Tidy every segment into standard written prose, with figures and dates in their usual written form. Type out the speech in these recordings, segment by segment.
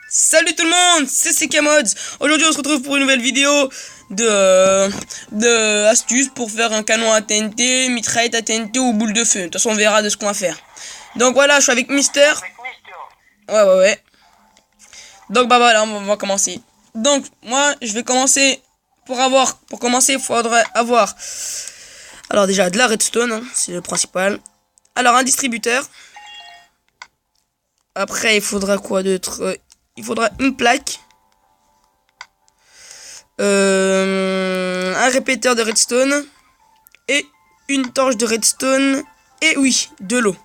Salut tout le monde, c'est CKMods. Aujourd'hui on se retrouve pour une nouvelle vidéo de astuces pour faire un canon à TNT, mitraillette à TNT ou boule de feu. De toute façon on verra de ce qu'on va faire. Donc voilà, je suis avec Mister. Ouais. Donc bah voilà, on va commencer. Donc moi je vais commencer. Pour commencer, il faudrait avoir, alors déjà de la redstone, hein, c'est le principal. Alors un distributeur. Après il faudra quoi d'autre? Il faudra une plaque. Un répéteur de redstone. Et une torche de redstone. Et oui, de l'eau.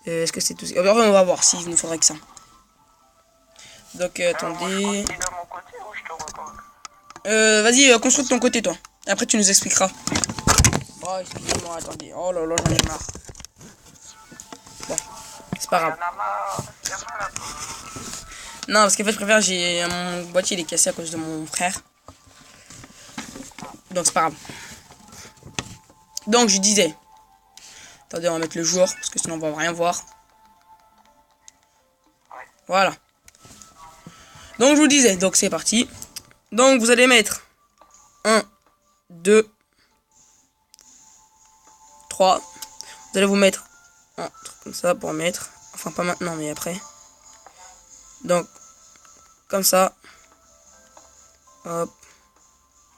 Est-ce que c'est tout? On va voir s'il nous faudrait que ça. Donc attendez. Vas-y, construis de ton côté toi. Après tu nous expliqueras. Oh excusez-moi, attendez. Oh là là, j'en ai marre. Bon, c'est pas grave. Non, parce qu'en fait je préfère, j'ai mon boîtier il est cassé à cause de mon frère. Donc c'est pas grave. Donc je disais. Attendez, on va mettre le jour parce que sinon on va rien voir. Voilà. Donc je vous disais, donc c'est parti. Donc vous allez mettre 1, 2, 3. Vous allez vous mettre un truc comme ça pour mettre. Enfin pas maintenant mais après. Donc comme ça. Hop.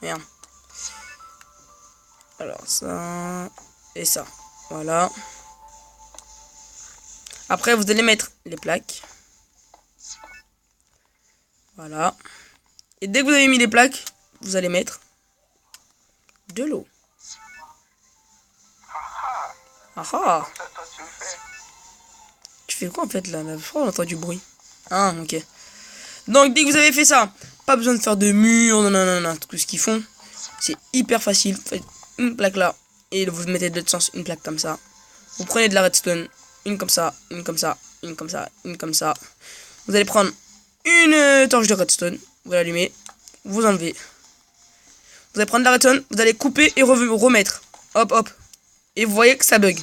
Merde. Alors ça et ça. Voilà. Après vous allez mettre les plaques. Voilà. Et dès que vous avez mis les plaques, vous allez mettre de l'eau. Ah ah. Tu fais quoi en fait là? Pourquoi on entend du bruit? Ah ok. Donc dès que vous avez fait ça, pas besoin de faire de mur, non. Tout ce qu'ils font, c'est hyper facile. Vous faites une plaque là, et vous mettez de l'autre sens une plaque comme ça. Vous prenez de la redstone, une comme ça, une comme ça, une comme ça, une comme ça. Vous allez prendre une torche de redstone, vous l'allumez, vous enlevez. Vous allez prendre de la redstone, vous allez couper et remettre. Hop, hop. Et vous voyez que ça bug.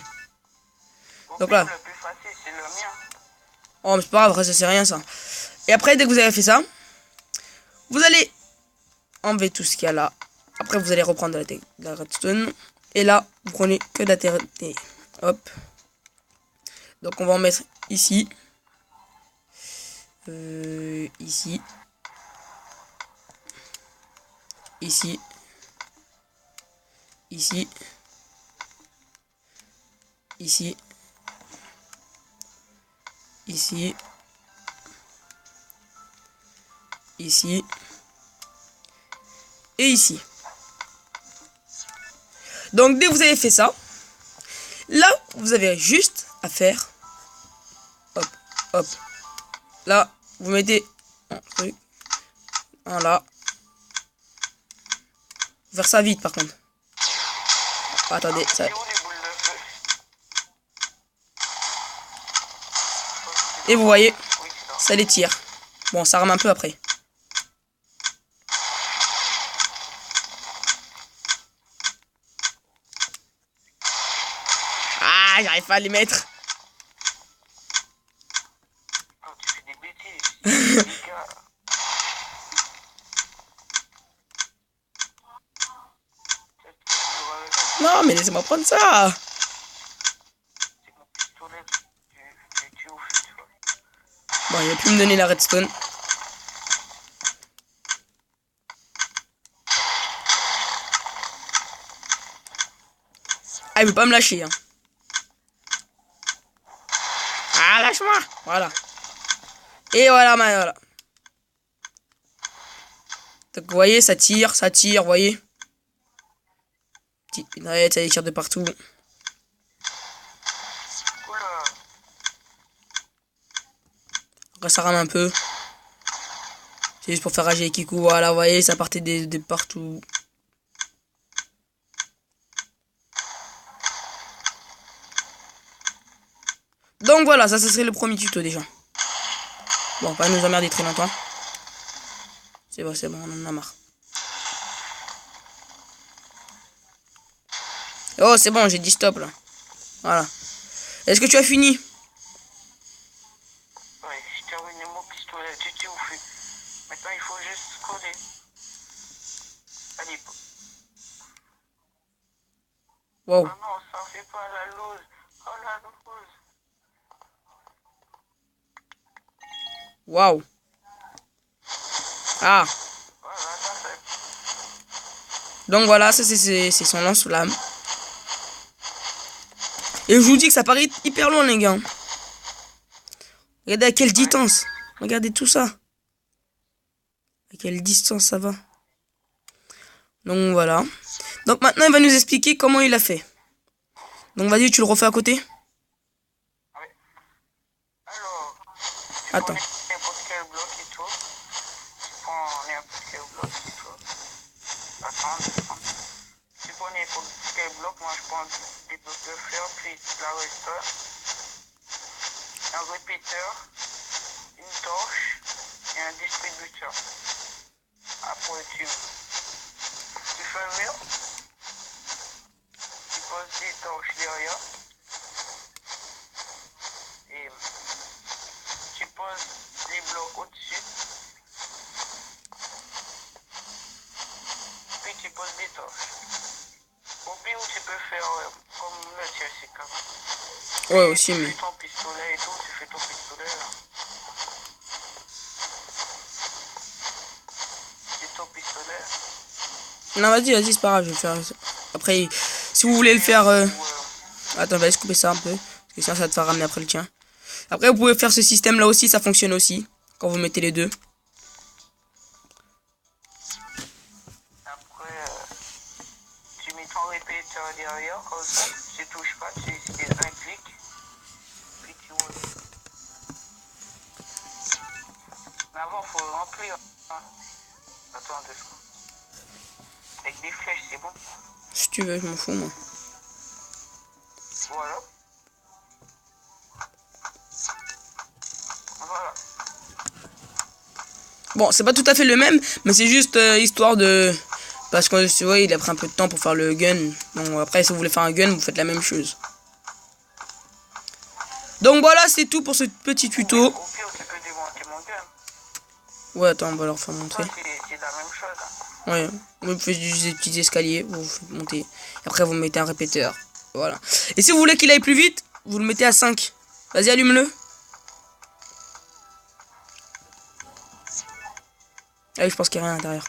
Donc là. Oh, mais c'est pas grave, ça c'est rien ça. Et après, dès que vous avez fait ça, vous allez enlever tout ce qu'il y a là. Après, vous allez reprendre de la redstone. Et là, vous prenez que de la terre. Hop. Donc, on va en mettre ici. Ici. Ici. Ici. Ici. Ici. Ici. Et ici. Donc, dès que vous avez fait ça, là, vous avez juste à faire. Hop, hop. Là, vous mettez un truc. Voilà. Faire ça vite, par contre. Attendez, ça. Et vous voyez, ça les tire. Bon, ça rame un peu après. Ah, j'arrive pas à les mettre. Non, mais laissez-moi prendre ça. Bon, il va plus me donner la redstone. Ah, il veut pas me lâcher. Hein. Ah, lâche-moi. Voilà. Et voilà, voilà. Donc, vous voyez, ça tire, vous voyez. Petite pinrette, ça tire de partout. Après, ça rame un peu. C'est juste pour faire rager les Kikou. Voilà, vous voyez, ça partait de partout. Donc voilà, ça serait le premier tuto déjà. Bon, pas nous emmerder très longtemps. C'est bon, on en a marre. Oh, c'est bon, j'ai dit stop là. Voilà. Est-ce que tu as fini? Oui. ouais, je termine mon pistolet, tu t'es oufé. Maintenant, il faut juste coder. Allez. Wow. Ah non, ça fait pas la loose. Oh la loose. Waouh. Ah. Voilà, ça fait. Donc voilà, ça c'est son lance-flamme. Et je vous dis que ça paraît hyper loin, les gars. Regardez à quelle distance. Regardez tout ça. À quelle distance ça va. Donc voilà. Donc maintenant, il va nous expliquer comment il a fait. Donc vas-y, tu le refais à côté. Oui. Alors, tu Attends. prends n'importe quel bloc et tout. Tu prends n'importe quel bloc et tout. Attends, tu prends n'importe quel bloc. Moi, je prends des blocs de fer, puis la reste. Un répéteur, une torche et un distributeur. Après, tu fais un mur. Tu poses des torches derrière. Et tu poses les blocs au-dessus. Puis tu poses des torches. Au pire, tu peux faire comme le Chelsea quand même. Ouais, aussi, Tu mais... fais ton pistolet et tout, tu fais ton pistolet là. C'est ton pistolet. Non, vas-y, c'est pas grave, je vais faire... Après, si vous voulez le faire... Attends, vas-y, couper ça un peu. Parce que sinon, ça va te faire ramener après le tien. Après, vous pouvez faire ce système-là aussi, ça fonctionne aussi. Quand vous mettez les deux. Après, tu mets ton répéteur derrière, comme ça. Tu touches pas, tu fais un clic. Puis tu roules. Mais avant, il faut remplir. Hein. Attends 2 secondes. Avec des flèches, c'est bon. Si tu veux, je m'en fous, moi. Voilà. Voilà. Bon, c'est pas tout à fait le même, mais c'est juste histoire de... Parce que, tu vois, il a pris un peu de temps pour faire le gun. Donc après, si vous voulez faire un gun, vous faites la même chose. Donc voilà, c'est tout pour ce petit tuto. Au pire, tu peux démonter mon gun. Ouais, attends, on va leur faire montrer. C'est la même chose. Hein. Ouais, vous faites des petits escaliers, vous faites monter. Après, vous mettez un répéteur. Voilà. Et si vous voulez qu'il aille plus vite, vous le mettez à 5. Vas-y, allume-le. Ah, je pense qu'il n'y a rien à l'intérieur.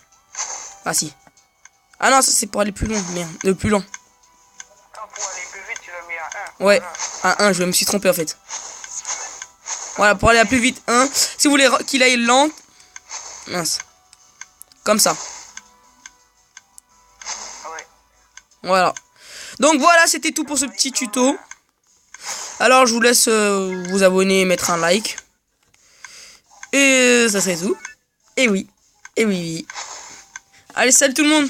Ah, si. Ah non, ça c'est pour aller plus loin. Merde, le plus lent. Quand pour aller plus vite, tu le mets à 1. Ouais, Voilà. à 1, je me suis trompé en fait. Voilà, pour aller à plus vite, 1. Si vous voulez qu'il aille lent, mince. Comme ça. Ouais. Voilà. Donc voilà, c'était tout pour ce petit tuto. Alors, je vous laisse vous abonner et mettre un like. Et ça serait tout. Et oui. Et oui. Allez, salut tout le monde.